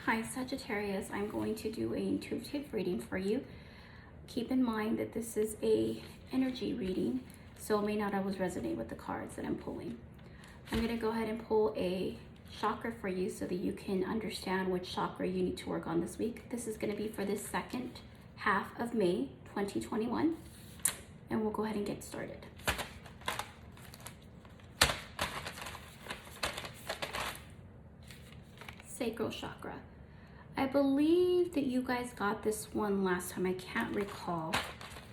Hi Sagittarius, I'm going to do an intuitive reading for you. Keep in mind that this is a energy reading, so it may not always resonate with the cards that I'm pulling. I'm going to go ahead and pull a chakra for you so that you can understand which chakra you need to work on this week. This is going to be for the second half of May 2021, and we'll go ahead and get started. Sacral chakra. I believe that you guys got this one last time. I can't recall.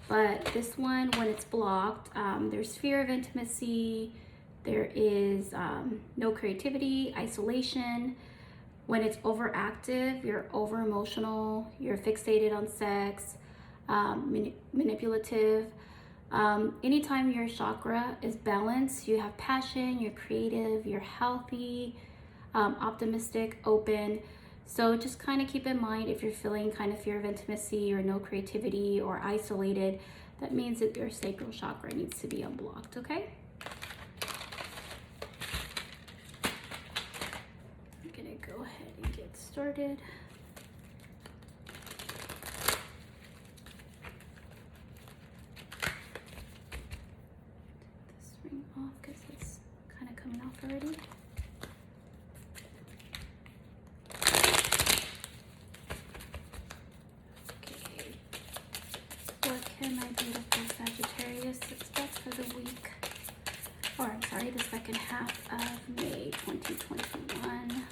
But this one, when it's blocked, there's fear of intimacy. There is no creativity, isolation. When it's overactive, you're over emotional. You're fixated on sex, manipulative. Anytime your chakra is balanced, you have passion, you're creative, you're healthy, optimistic, open. So just kind of keep in mind if you're feeling kind of fear of intimacy or no creativity or isolated, that means that your sacral chakra needs to be unblocked, okay? I'm gonna go ahead and get started. Take this ring off because it's kind of coming off already. What can my beautiful Sagittarius expect for the week? Or I'm sorry, the second half of May 2021.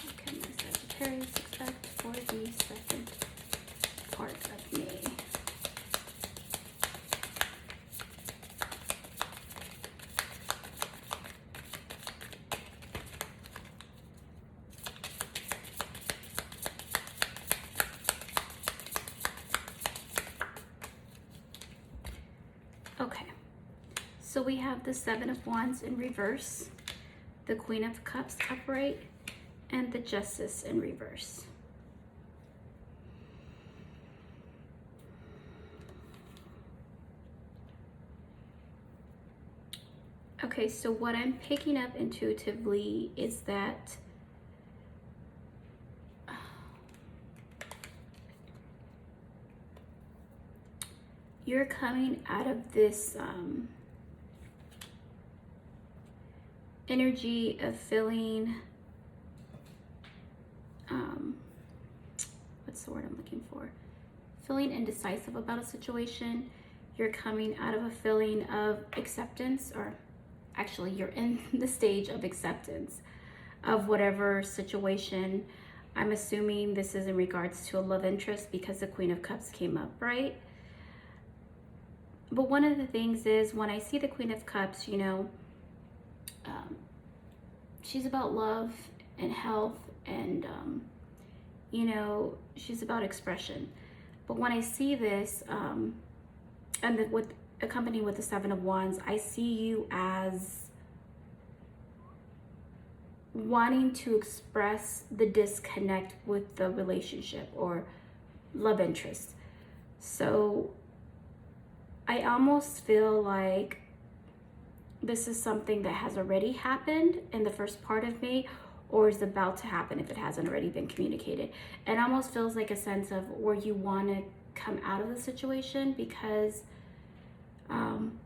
What can my Sagittarius expect for the second part of May? Okay, so we have the Seven of Wands in reverse, the Queen of Cups upright, and the Justice in reverse. Okay, so what I'm picking up intuitively is that you're coming out of this energy of feeling, what's the word I'm looking for? Feeling indecisive about a situation. You're coming out of a feeling of acceptance, or actually you're in the stage of acceptance of whatever situation. I'm assuming this is in regards to a love interest because the Queen of Cups came up, right? But one of the things is when I see the Queen of Cups, you know, she's about love and health and, you know, she's about expression. But when I see this, and with accompanied with the Seven of Wands, I see you as wanting to express the disconnect with the relationship or love interest. So I almost feel like this is something that has already happened in the first part of May or is about to happen if it hasn't already been communicated. It almost feels like a sense of where you want to come out of the situation because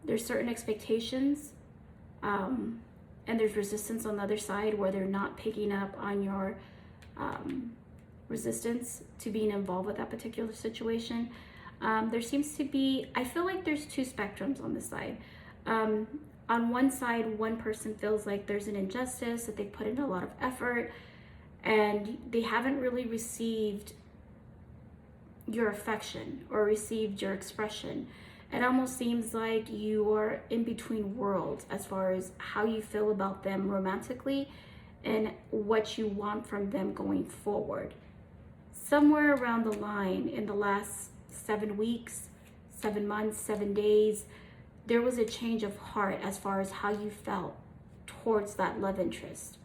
there's certain expectations and there's resistance on the other side where they're not picking up on your resistance to being involved with that particular situation. There seems to be, I feel like there's two spectrums on this side. On one side, one person feels like there's an injustice, that they put in a lot of effort and they haven't really received your affection or received your expression. It almost seems like you are in between worlds as far as how you feel about them romantically and what you want from them going forward. Somewhere around the line in the last 7 weeks, 7 months, 7 days, there was a change of heart as far as how you felt towards that love interest.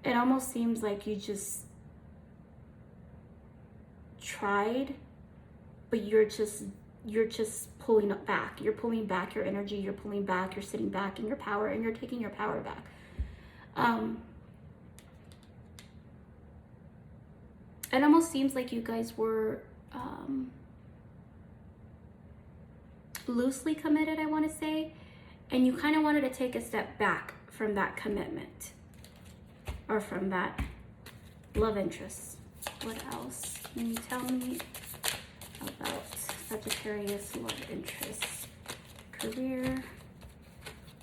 It almost seems like you just tried, but you're just pulling it back. You're pulling back your energy, you're pulling back, you're sitting back in your power, and you're taking your power back. It almost seems like you guys were loosely committed, I want to say, and you kind of wanted to take a step back from that commitment or from that love interest. What else can you tell me about Sagittarius love interests, career,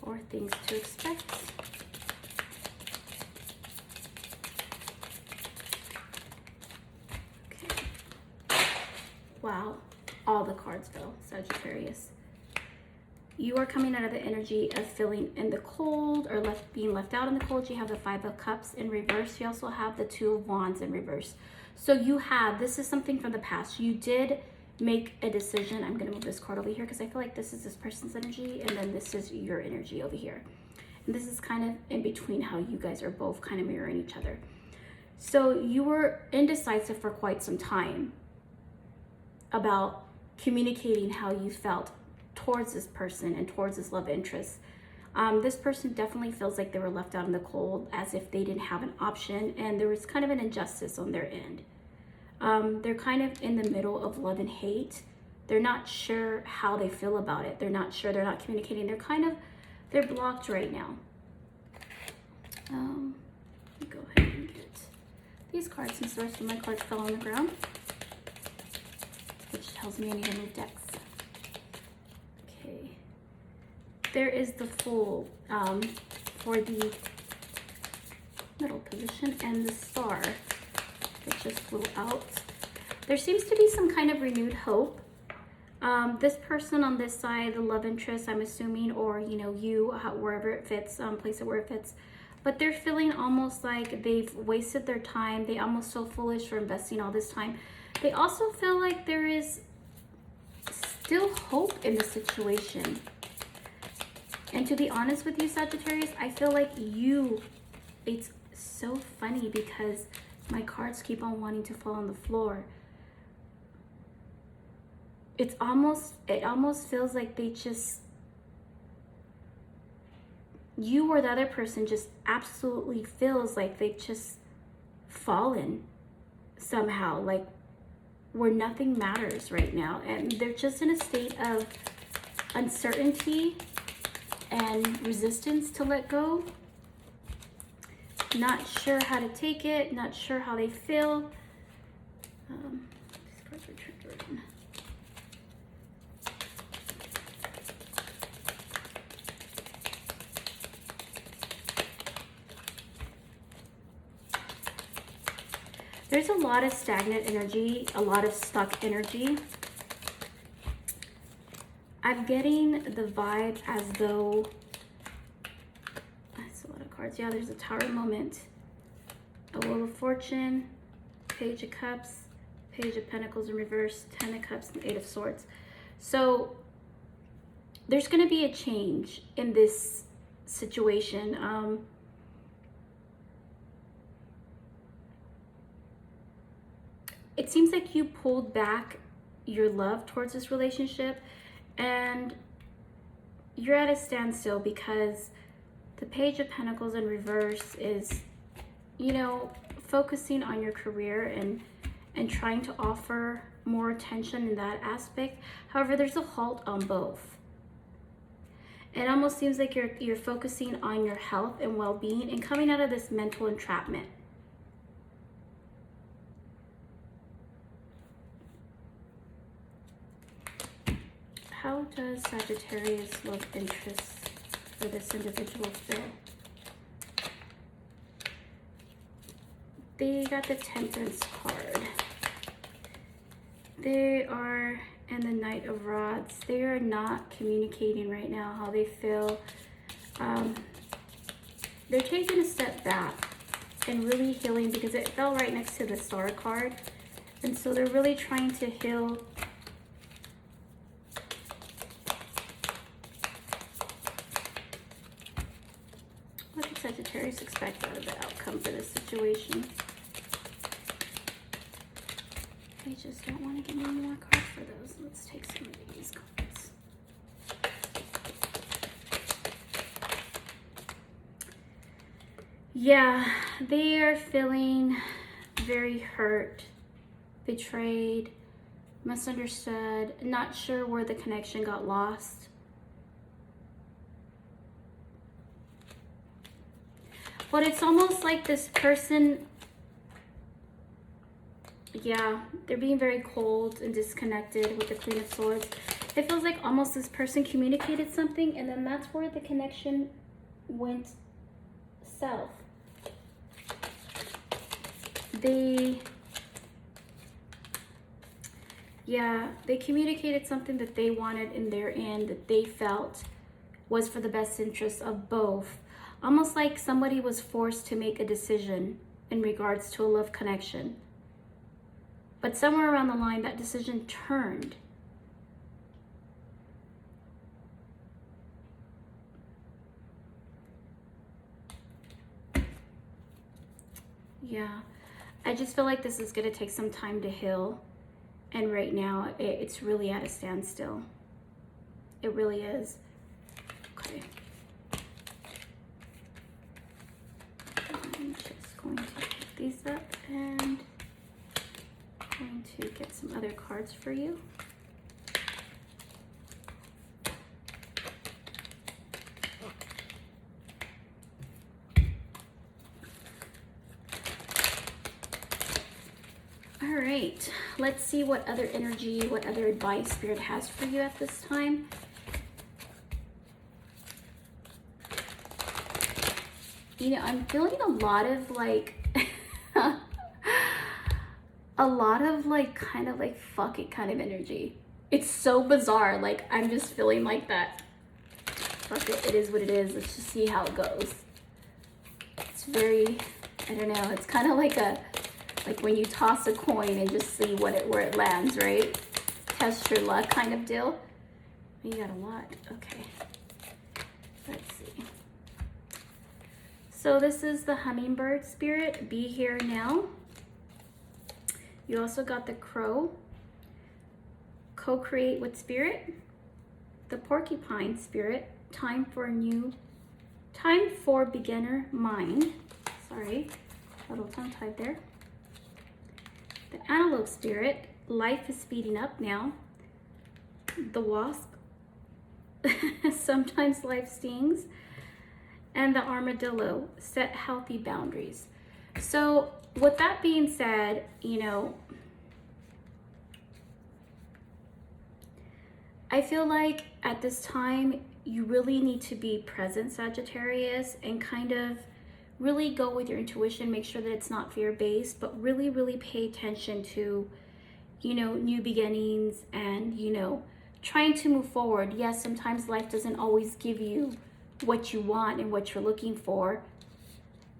or things to expect? Okay. Wow, all the cards fell, Sagittarius. You are coming out of the energy of feeling in the cold or being left out in the cold. You have the Five of Cups in reverse. You also have the Two of Wands in reverse. So you have, this is something from the past. You did make a decision. I'm going to move this card over here because I feel like this is this person's energy and then this is your energy over here. And this is kind of in between how you guys are both kind of mirroring each other. So you were indecisive for quite some time about communicating how you felt towards this person and towards this love interest. This person definitely feels like they were left out in the cold, as if they didn't have an option, and there was kind of an injustice on their end. They're kind of in the middle of love and hate. They're not sure how they feel about it. They're not sure, they're not communicating. They're blocked right now. Let me go ahead and get these cards since the rest of my cards fell on the ground, which tells me I need to move decks. Okay, there is the Fool for the middle position and the Star that just flew out. There seems to be some kind of renewed hope. This person on this side, the love interest, I'm assuming, or you, wherever it fits, place it where it fits, but they're feeling almost like they've wasted their time. They almost feel foolish for investing all this time. They also feel like there is still hope in the situation. And to be honest with you, Sagittarius, I feel like it's so funny because my cards keep on wanting to fall on the floor. It almost feels like you or the other person just absolutely feels like they've just fallen somehow, like where nothing matters right now. And they're just in a state of uncertainty and resistance to let go. Not sure how to take it, not sure how they feel. These cards are turned around. There's a lot of stagnant energy, a lot of stuck energy. I'm getting the vibe as though, that's a lot of cards. Yeah, there's a Tower moment, a Wheel of Fortune, Page of Cups, Page of Pentacles in reverse, Ten of Cups, and Eight of Swords. So there's going to be a change in this situation. It seems like you pulled back your love towards this relationship and you're at a standstill because the Page of Pentacles in reverse is, focusing on your career and trying to offer more attention in that aspect. However, there's a halt on both. It almost seems like you're focusing on your health and well-being and coming out of this mental entrapment. How does Sagittarius love interests for this individual feel? They got the Temperance card. They are in the Knight of Rods. They are not communicating right now how they feel. They're taking a step back and really healing because it fell right next to the Star card. And so they're really trying to heal. What does Sagittarius expect out of the outcome for this situation? They just don't want to give me more cards for those. Let's take some of these cards. Yeah, they are feeling very hurt, betrayed, misunderstood, not sure where the connection got lost. But it's almost like this person, yeah, they're being very cold and disconnected with the Queen of Swords. It feels like almost this person communicated something and then that's where the connection went south. They communicated something that they wanted in their end, that they felt was for the best interest of both. Almost like somebody was forced to make a decision in regards to a love connection. But somewhere around the line, that decision turned. Yeah, I just feel like this is going to take some time to heal. And right now, it's really at a standstill. It really is. Okay. I'm just going to pick these up and going to get some other cards for you. All right, let's see what other energy, what other advice Spirit has for you at this time. You know, I'm feeling a lot of like, kind of like fuck it kind of energy. It's so bizarre. Like, I'm just feeling like that. Fuck it, it is what it is. Let's just see how it goes. It's very, I don't know. It's kind of like when you toss a coin and just see where it lands, right? Test your luck kind of deal. You got a lot. Okay. Let's see. So this is the hummingbird spirit. Be here now. You also got the crow. Co-create with spirit. The porcupine spirit. Time for beginner mind. Sorry, a little tongue-tied there. The antelope spirit, life is speeding up now. The wasp, sometimes life stings. And the armadillo, set healthy boundaries. So with that being said, you know, I feel like at this time, you really need to be present, Sagittarius, and kind of really go with your intuition, make sure that it's not fear-based, but really, really pay attention to, you know, new beginnings and, you know, trying to move forward. Yes, sometimes life doesn't always give you what you want and what you're looking for.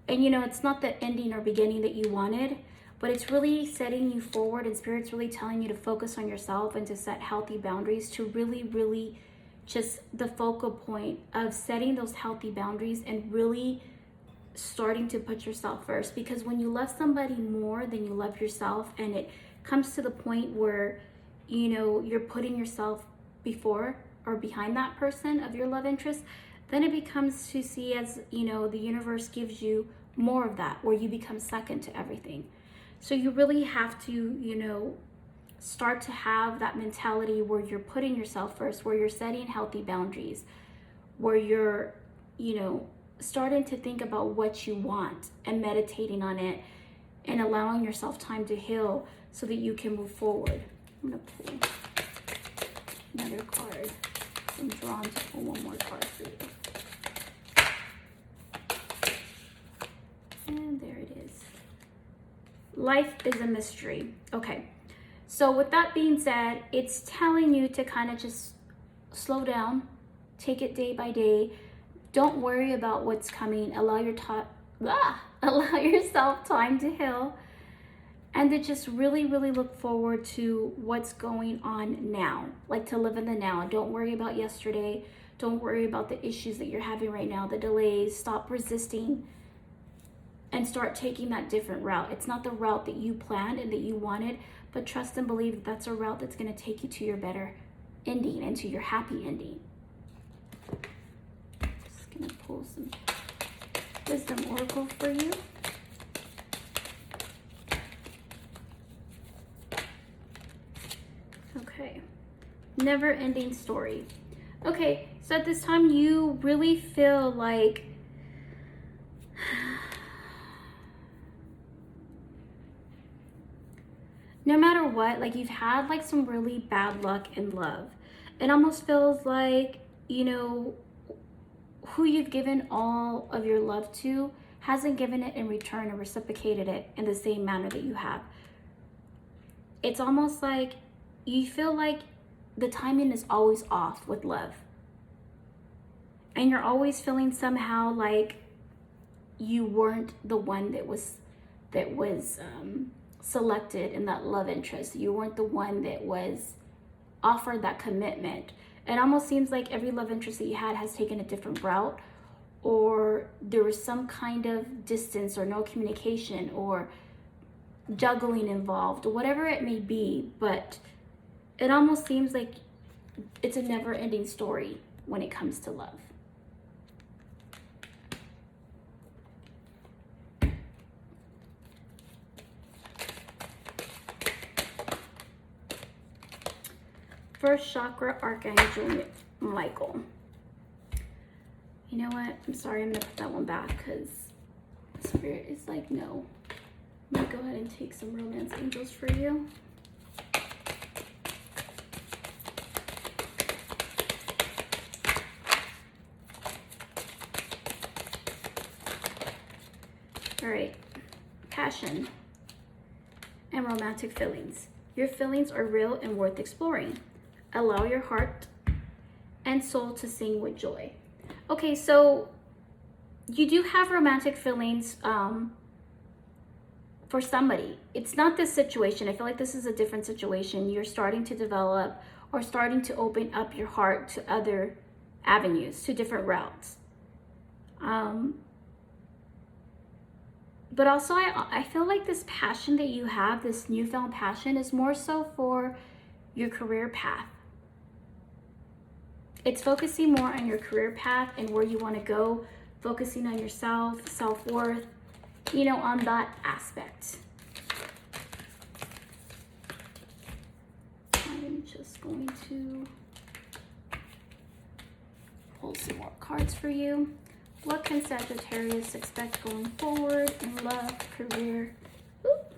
And, you know, it's not the ending or beginning that you wanted, but it's really setting you forward, and Spirit's really telling you to focus on yourself and to set healthy boundaries, to really, really just the focal point of setting those healthy boundaries and really starting to put yourself first. Because when you love somebody more than you love yourself, and it comes to the point where, you know, you're putting yourself before or behind that person of your love interest, then it becomes to see as, you know, the universe gives you more of that, where you become second to everything. So you really have to, you know, start to have that mentality where you're putting yourself first, where you're setting healthy boundaries, where you're, you know, starting to think about what you want and meditating on it and allowing yourself time to heal so that you can move forward. I'm gonna pull another card. I'm drawn to pull one more card for you. And there it is. Life is a mystery. Okay. So with that being said, it's telling you to kind of just slow down, take it day by day. Don't worry about what's coming. Allow yourself time to heal, and to just really, really look forward to what's going on now. Like, to live in the now. Don't worry about yesterday. Don't worry about the issues that you're having right now, the delays. Stop resisting and start taking that different route. It's not the route that you planned and that you wanted, but trust and believe that that's a route that's going to take you to your better ending and to your happy ending. Just going to pull some wisdom oracle for you. Okay, never ending story. Okay, so at this time you really feel like no matter what, like you've had like some really bad luck in love. It almost feels like, you know, who you've given all of your love to hasn't given it in return or reciprocated it in the same manner that you have. It's almost like you feel like the timing is always off with love. And you're always feeling somehow like you weren't the one that was selected in that love interest. You weren't the one that was offered that commitment. It almost seems like every love interest that you had has taken a different route, or there was some kind of distance or no communication or juggling involved, or whatever it may be. But it almost seems like it's a never-ending story when it comes to love. First chakra, Archangel Michael. You know what? I'm sorry, I'm gonna put that one back because Spirit is like, no. I'm gonna go ahead and take some romance angels for you. All right, passion and romantic feelings. Your feelings are real and worth exploring. Allow your heart and soul to sing with joy. Okay, so you do have romantic feelings for somebody. It's not this situation. I feel like this is a different situation. You're starting to develop or starting to open up your heart to other avenues, to different routes. But also I feel like this passion that you have, this newfound passion, is more so for your career path. It's focusing more on your career path and where you want to go, focusing on yourself, self-worth, you know, on that aspect. I'm just going to pull some more cards for you. What can Sagittarius expect going forward in love, career? Oop.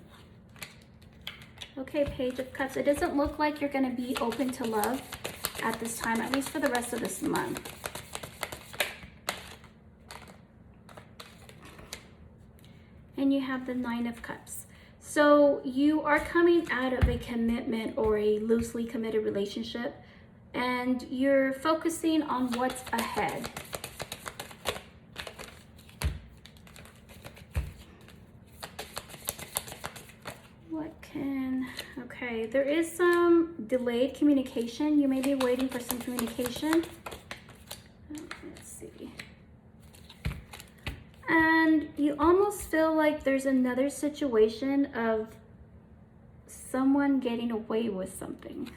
Okay, Page of Cups. It doesn't look like you're going to be open to love at this time, at least for the rest of this month. And you have the Nine of Cups. So you are coming out of a commitment or a loosely committed relationship, and you're focusing on what's ahead. Okay, there is some delayed communication. You may be waiting for some communication. Let's see. And you almost feel like there's another situation of someone getting away with something.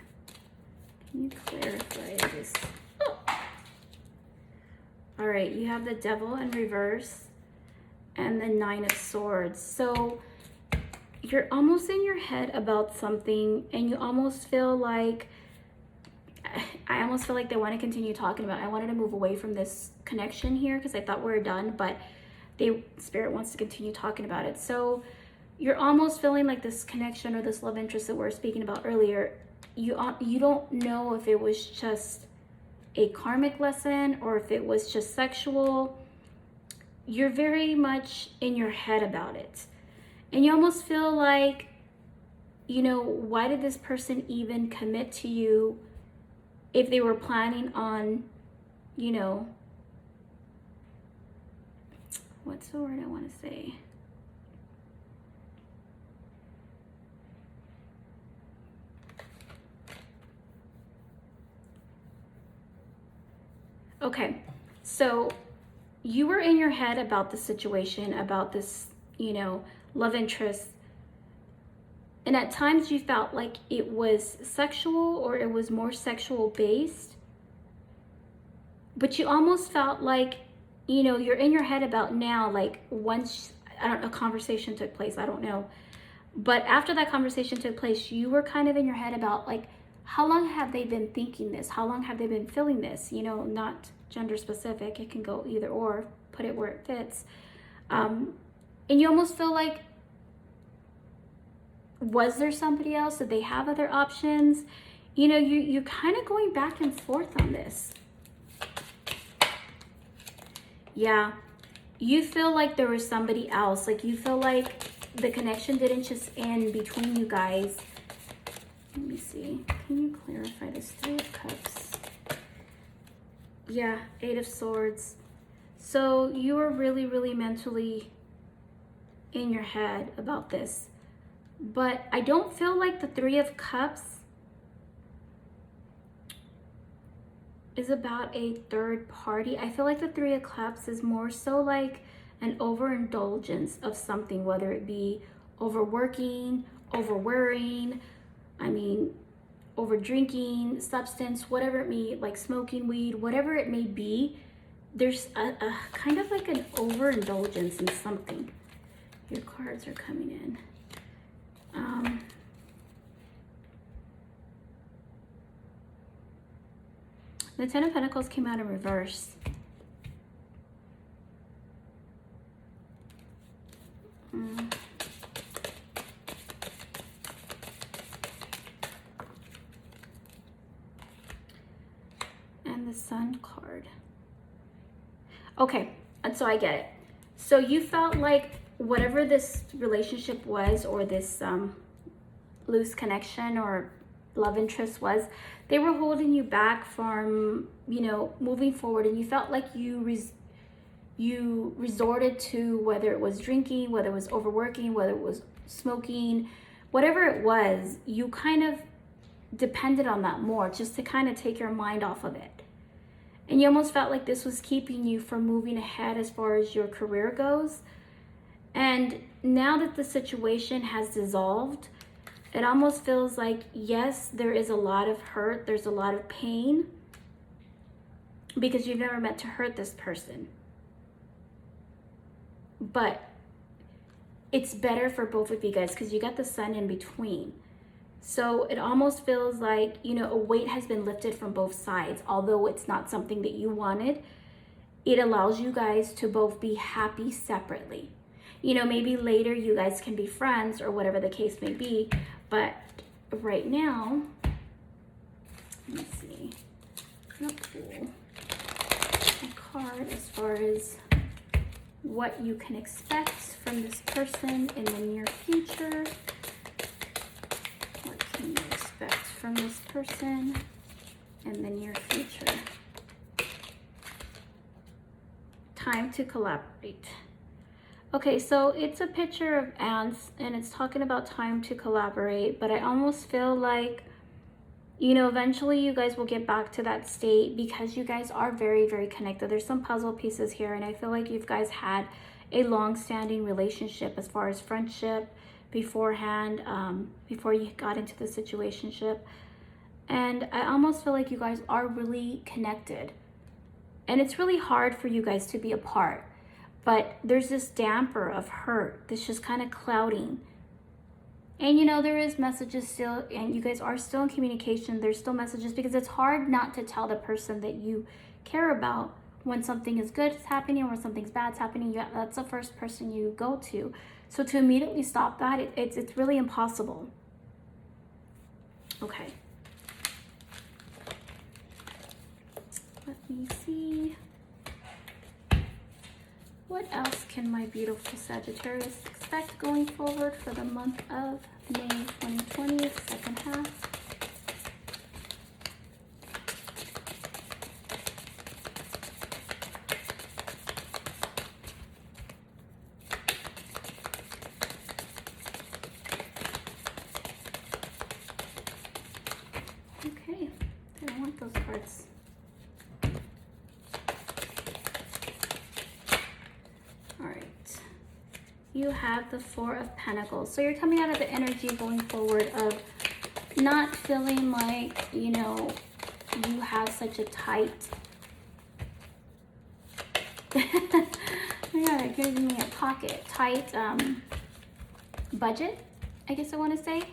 Can you clarify this? Oh. All right, you have the Devil in reverse and the Nine of Swords. So you're almost in your head about something, and you almost feel like, I almost feel like they want to continue talking about it. I wanted to move away from this connection here because I thought we were done, but Spirit wants to continue talking about it. So you're almost feeling like this connection or this love interest that we were speaking about earlier, you don't know if it was just a karmic lesson or if it was just sexual. You're very much in your head about it. And you almost feel like, you know, why did this person even commit to you if they were planning on, you know, what's the word I want to say? Okay, so you were in your head about the situation, about this, you know, love interest, And at times you felt like it was sexual or it was more sexual based. But you almost felt like, you know, you're in your head about now, like once, I don't know, a conversation took place, I don't know. But after that conversation took place, you were kind of in your head about like, how long have they been thinking this? How long have they been feeling this? You know, not gender specific. It can go either or, put it where it fits. And you almost feel like, was there somebody else? Did they have other options? You know, you're kind of going back and forth on this. Yeah, you feel like there was somebody else. Like you feel like the connection didn't just end between you guys. Let me see. Can you clarify this? 3 of Cups. Yeah, 8 of Swords. So you were really, really mentally in your head about this. But I don't feel like the 3 of Cups is about a third party. I feel like the 3 of Cups is more so like an overindulgence of something, whether it be overworking, overworrying, I mean, over drinking, substance, whatever it may, like smoking weed, whatever it may be. There's a kind of like an overindulgence in something. Your cards are coming in. The 10 of Pentacles came out in reverse. And the Sun card. Okay, and so I get it. So you felt like whatever this relationship was, or this loose connection or love interest was, they were holding you back from, you know, moving forward. And you felt like you resorted to, whether it was drinking, whether it was overworking, whether it was smoking, whatever it was, you kind of depended on that more just to kind of take your mind off of it. And you almost felt like this was keeping you from moving ahead as far as your career goes. And now that the situation has dissolved, it almost feels like, yes, there is a lot of hurt, there's a lot of pain, because you've never meant to hurt this person. But it's better for both of you guys because you got the Sun in between. So it almost feels like, you know, a weight has been lifted from both sides. Although it's not something that you wanted, it allows you guys to both be happy separately. You know, maybe later you guys can be friends or whatever the case may be. But right now, let me see. I'm gonna pull a card as far as what you can expect from this person in the near future. What can you expect from this person in the near future? Time to collaborate. Okay, so it's a picture of ants and it's talking about time to collaborate, but I almost feel like, you know, eventually you guys will get back to that state because you guys are very, very connected. There's some puzzle pieces here, and I feel like you guys had a long-standing relationship as far as friendship beforehand, before you got into the situationship. And I almost feel like you guys are really connected. And it's really hard for you guys to be apart. But there's this damper of hurt that's just kind of clouding. And you know, there is messages still, and you guys are still in communication. There's still messages because it's hard not to tell the person that you care about when something is good is happening or when something's bad is happening. That's the first person you go to. So to immediately stop that, it's really impossible. Okay. Let me see. What else can my beautiful Sagittarius expect going forward for the month of May 2020, second half? Okay, I don't want those cards. you have the Four of Pentacles. So you're coming out of the energy going forward of not feeling like, you know, you have such a tight yeah, it gives me a pocket tight budget, I guess I want to say.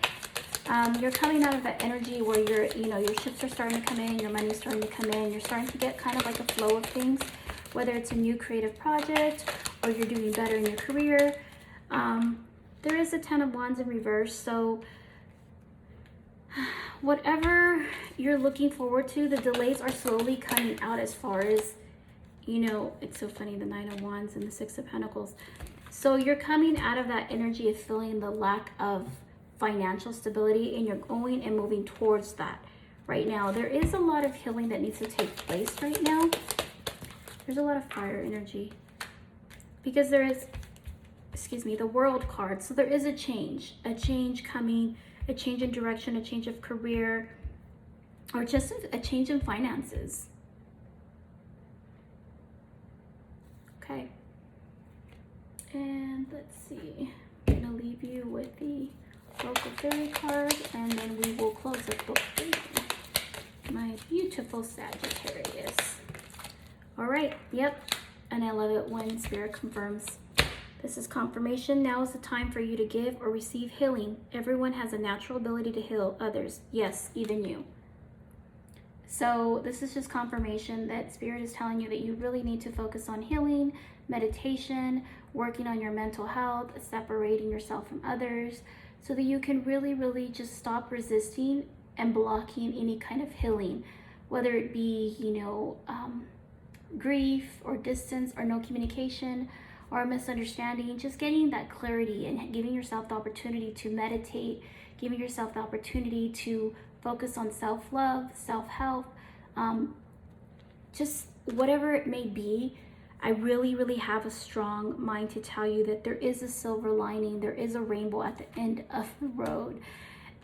You're coming out of that energy where you're, you know, your ships are starting to come in, your money's starting to come in, you're starting to get kind of like a flow of things, whether it's a new creative project or you're doing better in your career. There is a Ten of Wands in reverse, so whatever you're looking forward to, the delays are slowly coming out as far as, you know, it's so funny, the Nine of Wands and the Six of Pentacles. So you're coming out of that energy of feeling the lack of financial stability, and you're going and moving towards that right now. There is a lot of healing that needs to take place right now. There's a lot of fire energy because there is, excuse me, the World card. So there is a change coming, a change in direction, a change of career, or just a change in finances. Okay. And let's see, I'm gonna leave you with the local fairy card, and then we will close the book for you, my beautiful Sagittarius. All right, yep, and I love it when Spirit confirms. This is confirmation. Now is the time for you to give or receive healing. Everyone has a natural ability to heal others. Yes, even you. So this is just confirmation that Spirit is telling you that you really need to focus on healing, meditation, working on your mental health, separating yourself from others, so that you can really, really just stop resisting and blocking any kind of healing, whether it be, you know, grief or distance or no communication or a misunderstanding. Just getting that clarity and giving yourself the opportunity to meditate, giving yourself the opportunity to focus on self-love, self-help, just whatever it may be. I really, really have a strong mind to tell you that there is a silver lining, there is a rainbow at the end of the road.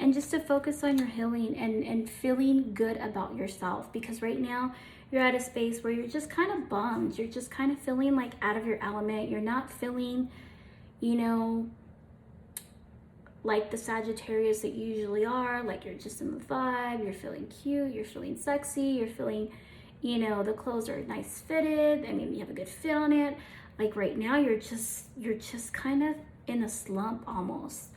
And just to focus on your healing and feeling good about yourself, because right now you're at a space where you're just kind of bummed. You're just kind of feeling like out of your element. You're not feeling, you know, like the Sagittarius that you usually are, like you're just in the vibe, you're feeling cute, you're feeling sexy, you're feeling, you know, the clothes are nice fitted, I mean, you have a good fit on it. Like right now, you're just kind of in a slump almost.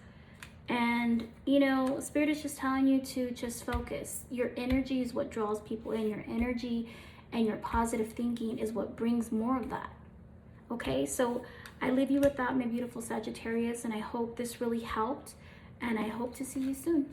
And, you know, Spirit is just telling you to just focus. Your energy is what draws people in. Your energy and your positive thinking is what brings more of that. Okay, so I leave you with that, my beautiful Sagittarius, and I hope this really helped, and I hope to see you soon.